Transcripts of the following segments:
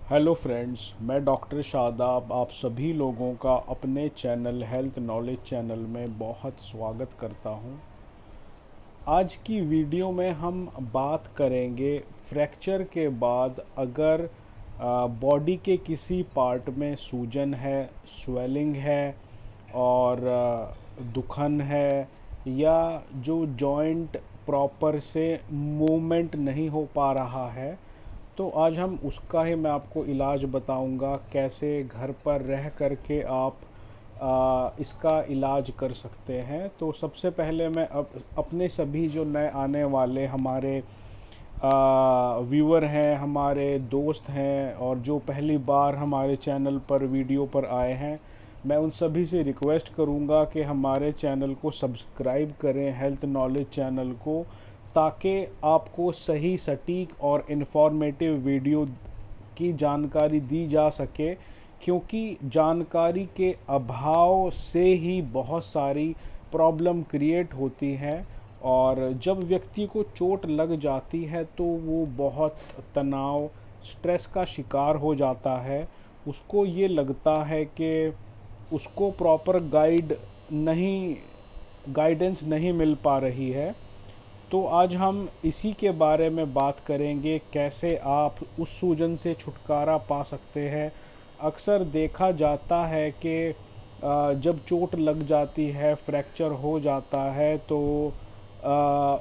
Hello friends, मैं doctor Shadab आप सभी लोगों का अपने चैनल हेल्थ नॉलेज चैनल में बहुत स्वागत करता हूं। आज की वीडियो में हम बात करेंगे फ्रैक्चर के बाद अगर बॉडी के किसी पार्ट में सूजन है, स्वेलिंग है और दुखन है या जो जॉइंट प्रॉपर से मूवमेंट नहीं हो पा रहा है, तो आज हम उसका ही मैं आपको इलाज बताऊंगा कैसे घर पर रह करके आप इसका इलाज कर सकते हैं। तो सबसे पहले मैं अपने सभी जो नए आने वाले हमारे व्यूअर हैं, हमारे दोस्त हैं और जो पहली बार हमारे चैनल पर वीडियो पर आए हैं, मैं उन सभी से रिक्वेस्ट करूंगा कि हमारे चैनल को सब्सक्राइब करें, हेल्थ नॉलेज चैनल को, ताकि आपको सही सटीक और इन्फॉर्मेटिव वीडियो की जानकारी दी जा सके। क्योंकि जानकारी के अभाव से ही बहुत सारी प्रॉब्लम क्रिएट होती हैं और जब व्यक्ति को चोट लग जाती है तो वो बहुत तनाव, स्ट्रेस का शिकार हो जाता है। उसको ये लगता है कि उसको प्रॉपर गाइडेंस नहीं मिल पा रही है। तो आज हम इसी के बारे में बात करेंगे, कैसे आप उस सूजन से छुटकारा पा सकते हैं। अक्सर देखा जाता है कि जब चोट लग जाती है, फ्रैक्चर हो जाता है, तो अ,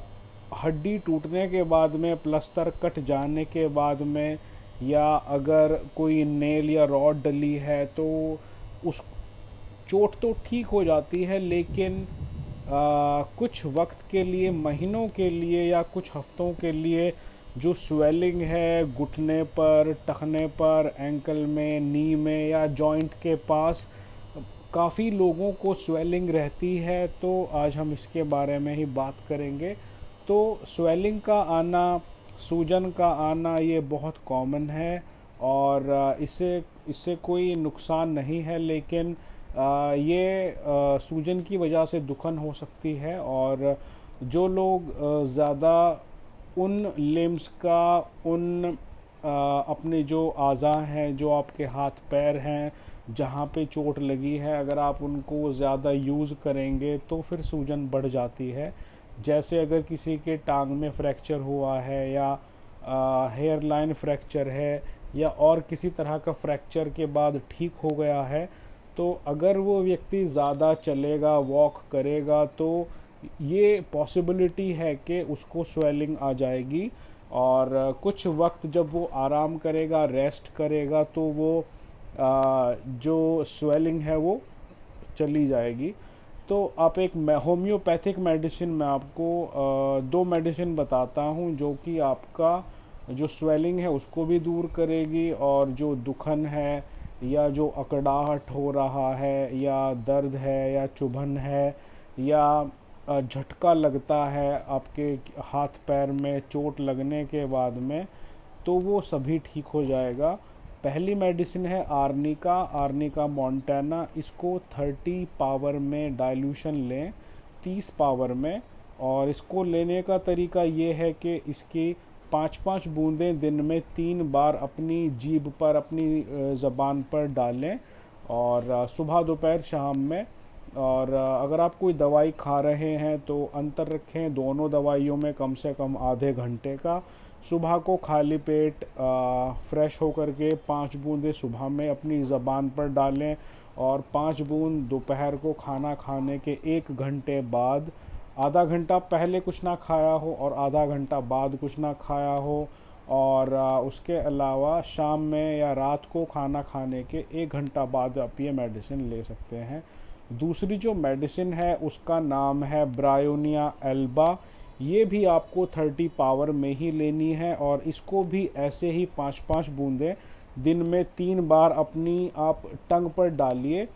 हड्डी टूटने के बाद में, प्लास्टर कट जाने के बाद में, या अगर कोई नेल या रॉड डली है तो उस चोट तो ठीक हो जाती है, लेकिन कुछ वक्त के लिए, महीनों के लिए या कुछ हफ्तों के लिए जो स्वेलिंग है घुटने पर, टखने पर, एंकल में, नी में या जॉइंट के पास, काफ़ी लोगों को स्वेलिंग रहती है। तो आज हम इसके बारे में ही बात करेंगे। तो स्वेलिंग का आना, सूजन का आना, ये बहुत कॉमन है और इससे इससे कोई नुकसान नहीं है, लेकिन ये सूजन की वजह से दुखन हो सकती है। और जो लोग ज़्यादा उन लिम्स का, उन अपने जो आज़ा हैं, जो आपके हाथ पैर हैं जहाँ पे चोट लगी है, अगर आप उनको ज़्यादा यूज़ करेंगे तो फिर सूजन बढ़ जाती है। जैसे अगर किसी के टांग में फ्रैक्चर हुआ है या हेयर लाइन फ्रैक्चर है या और किसी तरह का फ्रैक्चर के बाद ठीक हो गया है, तो अगर वो व्यक्ति ज़्यादा चलेगा, वॉक करेगा, तो ये पॉसिबिलिटी है कि उसको स्वेलिंग आ जाएगी। और कुछ वक्त जब वो आराम करेगा, रेस्ट करेगा, तो वो जो स्वेलिंग है वो चली जाएगी। तो आप एक होम्योपैथिक मेडिसिन, मैं आपको दो मेडिसिन बताता हूँ जो कि आपका जो स्वेलिंग है उसको भी दूर करेगी, और जो दुखन है या जो अकड़ाहट हो रहा है या दर्द है या चुभन है या झटका लगता है आपके हाथ पैर में चोट लगने के बाद में, तो वो सभी ठीक हो जाएगा। पहली मेडिसिन है आर्निका, आर्निका मोंटाना। इसको 30 पावर में डाइल्यूशन लें, 30 पावर में। और इसको लेने का तरीका ये है कि इसकी 5-5 बूंदें दिन में 3 बार अपनी जीभ पर, अपनी ज़बान पर डालें, और सुबह, दोपहर, शाम में। और अगर आप कोई दवाई खा रहे हैं तो अंतर रखें दोनों दवाइयों में कम से कम आधे घंटे का। सुबह को खाली पेट फ्रेश होकर के 5 बूंदें सुबह में अपनी ज़बान पर डालें, और 5 बूंद दोपहर को खाना खाने के 1 घंटे बाद। आधा घंटा पहले कुछ ना खाया हो और आधा घंटा बाद कुछ ना खाया हो। और उसके अलावा शाम में या रात को खाना खाने के 1 घंटा बाद आप ये मेडिसिन ले सकते हैं। दूसरी जो मेडिसिन है उसका नाम है ब्रायोनिया एल्बा। ये भी आपको 30 पावर में ही लेनी है, और इसको भी ऐसे ही 5-5 बूंदें दिन में 3 बार अपनी आप टंग पर डालिए,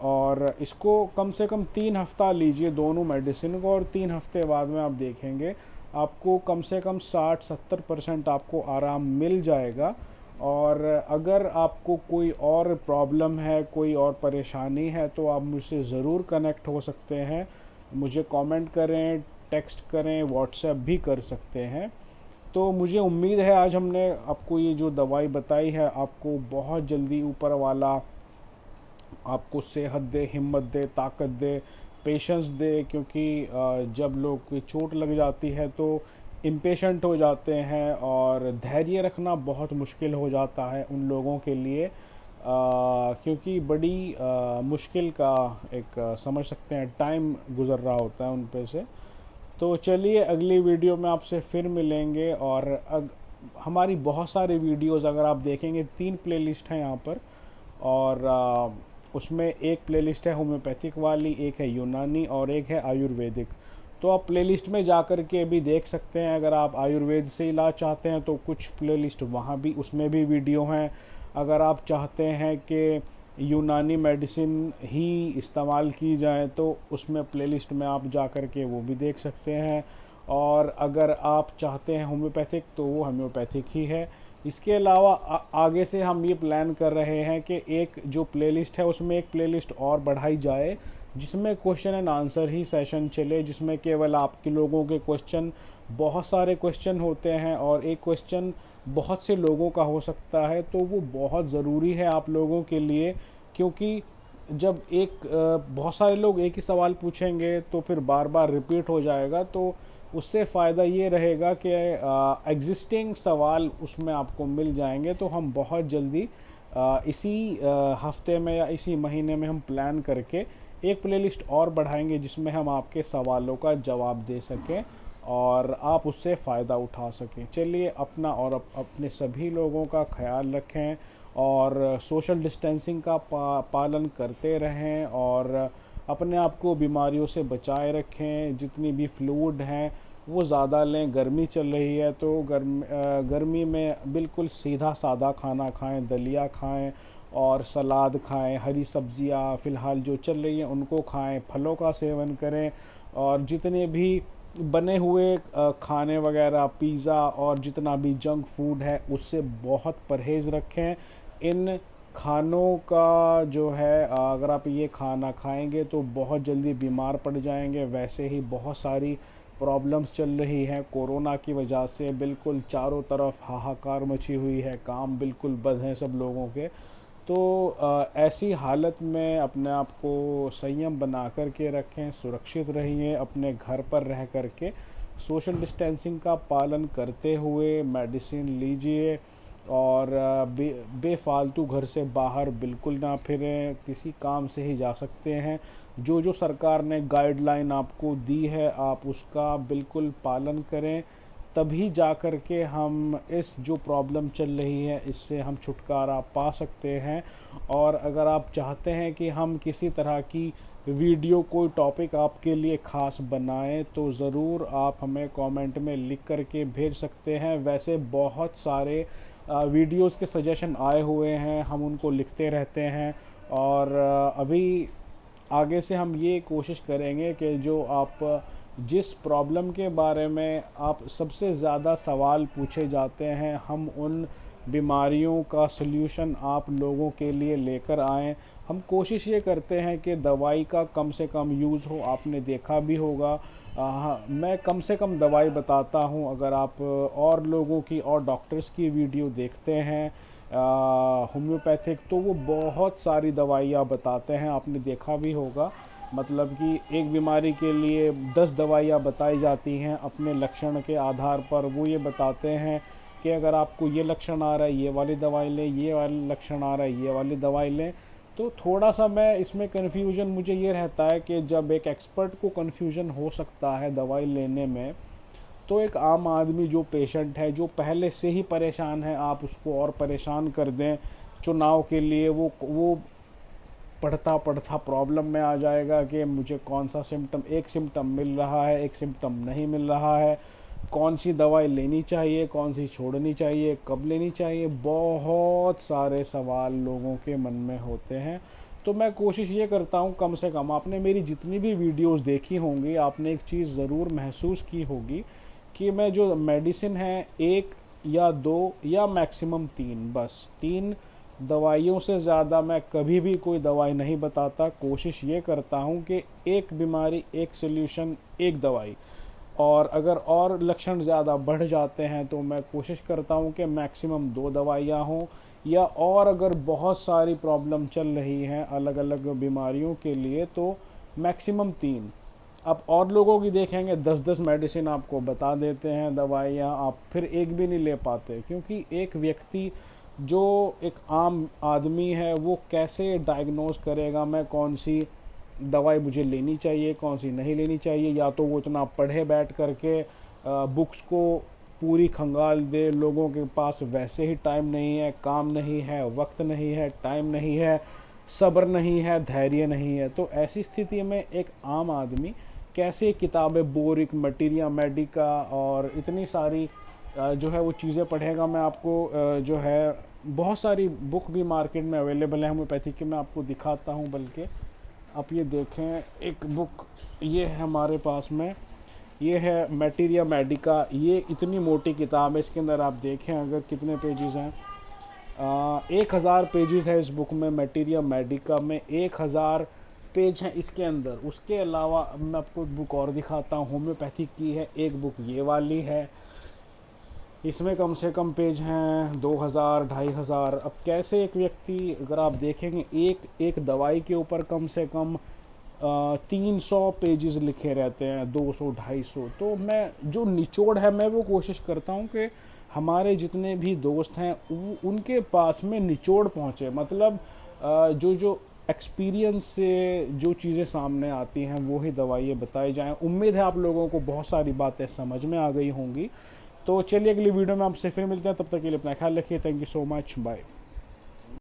और इसको कम से कम 3 हफ्ता लीजिए दोनों मेडिसिन को, और 3 हफ्ते बाद में आप देखेंगे आपको कम से कम 60-70% आपको आराम मिल जाएगा। और अगर आपको कोई और प्रॉब्लम है, कोई और परेशानी है, तो आप मुझसे ज़रूर कनेक्ट हो सकते हैं। मुझे कमेंट करें, टेक्स्ट करें, व्हाट्सएप भी कर सकते हैं। तो मुझे उम्मीद है आज हमने आपको ये जो दवाई बताई है आपको बहुत जल्दी ऊपर वाला आपको सेहत दे, हिम्मत दे, ताकत दे, पेशेंस दे, क्योंकि जब लोग कोई चोट लग जाती है तो इम्पेशेंट हो जाते हैं और धैर्य रखना बहुत मुश्किल हो जाता है उन लोगों के लिए, क्योंकि बड़ी मुश्किल का एक समझ सकते हैं टाइम गुज़र रहा होता है उन पे से। तो चलिए अगली वीडियो में आपसे फिर मिलेंगे। और हमारी बहुत सारी वीडियोस अगर आप देखेंगे 3 प्लेलिस्ट हैं यहाँ पर, और उसमें एक प्लेलिस्ट है होम्योपैथिक वाली, एक है यूनानी और एक है आयुर्वेदिक। तो आप प्लेलिस्ट में जा कर के भी देख सकते हैं। अगर आप आयुर्वेद से इलाज चाहते हैं तो कुछ प्लेलिस्ट वहाँ भी, उसमें भी वीडियो हैं। अगर आप चाहते हैं कि यूनानी मेडिसिन ही इस्तेमाल की जाए तो उसमें प्लेलिस्ट में आप जा कर के वो भी देख सकते हैं। और अगर आप चाहते हैं होम्योपैथिक तो वो होम्योपैथिक ही है। इसके अलावा आगे से हम ये प्लान कर रहे हैं कि एक जो प्लेलिस्ट है उसमें एक प्लेलिस्ट और बढ़ाई जाए जिसमें question and answer he session चले, जिसमें केवल आपके लोगों के क्वेश्चन, बहुत सारे क्वेश्चन होते हैं और एक क्वेश्चन बहुत से लोगों का हो सकता है, तो वो बहुत ज़रूरी है आप लोगों के लिए। क्योंकि जब बहुत सारे लोग एक ही सवाल पूछेंगे तो फिर बार बार रिपीट हो जाएगा, तो उससे फ़ायदा ये रहेगा कि एग्जिस्टिंग सवाल उसमें आपको मिल जाएंगे। तो हम बहुत जल्दी इसी हफ्ते में या इसी महीने में हम प्लान करके एक प्लेलिस्ट और बढ़ाएंगे जिसमें हम आपके सवालों का जवाब दे सकें और आप उससे फ़ायदा उठा सकें। चलिए अपना और अपने सभी लोगों का ख्याल रखें और सोशल डिस्टेंसिंग का पालन करते रहें और अपने आप को बीमारियों से बचाए रखें। जितनी भी फ्लूइड हैं वो ज़्यादा लें, गर्मी चल रही है तो गर्मी में बिल्कुल सीधा सादा खाना खाएं, दलिया खाएं और सलाद खाएं, हरी सब्जियां फ़िलहाल जो चल रही हैं उनको खाएं, फलों का सेवन करें और जितने भी बने हुए खाने वगैरह, पिज़्ज़ा और जितना भी जंक फूड है उससे बहुत परहेज़ रखें। इन खानों का जो है अगर आप ये खाना खाएंगे तो बहुत जल्दी बीमार पड़ जाएंगे। वैसे ही बहुत सारी प्रॉब्लम्स चल रही हैं कोरोना की वजह से, बिल्कुल चारों तरफ हाहाकार मची हुई है, काम बिल्कुल बंद हैं सब लोगों के। तो ऐसी हालत में अपने आप को संयम बना कर के रखें, सुरक्षित रहिए, अपने घर पर रह कर के सोशल डिस्टेंसिंग का पालन करते हुए मेडिसिन लीजिए और बेफालतू घर से बाहर बिल्कुल ना फिरें, किसी काम से ही जा सकते हैं। जो जो सरकार ने गाइडलाइन आपको दी है आप उसका बिल्कुल पालन करें, तभी जा कर के हम इस जो प्रॉब्लम चल रही है इससे हम छुटकारा पा सकते हैं। और अगर आप चाहते हैं कि हम किसी तरह की वीडियो कोई टॉपिक आपके लिए ख़ास बनाएं तो ज़रूर आप हमें कमेंट में लिख कर के भेज सकते हैं। वैसे बहुत सारे वीडियोस के सजेशन आए हुए हैं, हम उनको लिखते रहते हैं और अभी आगे से हम ये कोशिश करेंगे कि जो आप जिस प्रॉब्लम के बारे में आप सबसे ज़्यादा सवाल पूछे जाते हैं हम उन बीमारियों का सल्यूशन आप लोगों के लिए लेकर आएँ। हम कोशिश ये करते हैं कि दवाई का कम से कम यूज़ हो। आपने देखा भी होगा मैं कम से कम दवाई बताता हूँ। अगर आप और लोगों की और डॉक्टर्स की वीडियो देखते हैं होम्योपैथिक तो वो बहुत सारी दवाइयाँ बताते हैं, आपने देखा भी होगा। मतलब कि एक बीमारी के लिए 10 दवाइयाँ बताई जाती हैं अपने लक्षण के आधार पर। वो ये बताते हैं कि अगर आपको ये लक्षण आ रहा है ये वाली दवाई लें, ये वाला लक्षण आ रहा है ये वाली दवाई लें। तो थोड़ा सा मैं इसमें कन्फ्यूज़न मुझे ये रहता है कि जब एक एक्सपर्ट को कन्फ्यूज़न हो सकता है दवाई लेने में, तो एक आम आदमी जो पेशेंट है जो पहले से ही परेशान है आप उसको और परेशान कर दें चुनाव के लिए, वो पढ़ता पढ़ता प्रॉब्लम में आ जाएगा कि मुझे कौन सा सिम्टम, एक सिम्टम मिल रहा है एक सिम्टम नहीं मिल रहा है, कौन सी दवाई लेनी चाहिए कौन सी छोड़नी चाहिए, कब लेनी चाहिए। बहुत सारे सवाल लोगों के मन में होते हैं। तो मैं कोशिश ये करता हूँ कम से कम, आपने मेरी जितनी भी वीडियोस देखी होंगी आपने एक चीज़ ज़रूर महसूस की होगी कि मैं जो मेडिसिन है 1 या 2 या मैक्सिमम 3, बस 3 दवाइयों से ज़्यादा मैं कभी भी कोई दवाई नहीं बताता। कोशिश ये करता हूँ कि एक बीमारी एक सल्यूशन एक दवाई। और अगर और लक्षण ज़्यादा बढ़ जाते हैं तो मैं कोशिश करता हूँ कि मैक्सिमम 2 दवाइयाँ हों, या और अगर बहुत सारी प्रॉब्लम चल रही हैं अलग अलग बीमारियों के लिए तो मैक्सिमम 3। आप और लोगों की देखेंगे 10-10 मेडिसिन आपको बता देते हैं दवाइयाँ, आप फिर एक भी नहीं ले पाते, क्योंकि एक व्यक्ति जो एक आम आदमी है वो कैसे डायग्नोज करेगा मैं कौन सी दवाई मुझे लेनी चाहिए कौन सी नहीं लेनी चाहिए। या तो वो इतना पढ़े बैठ करके बुक्स को पूरी खंगाल दे, लोगों के पास वैसे ही टाइम नहीं है, काम नहीं है, वक्त नहीं है, टाइम नहीं है, सब्र नहीं है, धैर्य नहीं है। तो ऐसी स्थिति में एक आम आदमी कैसे किताबें बोरिक मटीरिया मेडिका और इतनी सारी जो है वो चीज़ें पढ़ेगा। मैं आपको जो है बहुत सारी बुक भी मार्केट में अवेलेबल है होम्योपैथी की, मैं आपको दिखाता हूँ। बल्कि आप ये देखें, एक बुक ये है हमारे पास में, ये है मटीरिया मेडिका। ये इतनी मोटी किताब है, इसके अंदर आप देखें अगर कितने पेजेस हैं, 1000 पेजेस है इस बुक में। मटीरिया मेडिका में 1000 पेज हैं इसके अंदर। उसके अलावा मैं आपको बुक और दिखाता हूँ, होम्योपैथी की है एक बुक, ये वाली है, इसमें कम से कम पेज हैं 2000 2500। अब कैसे एक व्यक्ति, अगर आप देखेंगे एक दवाई के ऊपर कम से कम 300 पेजेस लिखे रहते हैं, 200 250। तो मैं जो निचोड़ है मैं वो कोशिश करता हूँ कि हमारे जितने भी दोस्त हैं उनके पास में निचोड़ पहुँचे। मतलब जो एक्सपीरियंस से जो चीज़ें सामने आती हैं वो ही दवाइयाँ बताई जाएं। उम्मीद है आप लोगों को बहुत सारी बातें समझ में आ गई होंगी। तो चलिए अगली वीडियो में आपसे फिर मिलते हैं, तब तक के लिए अपना ख्याल रखिए। Thank you so much, bye.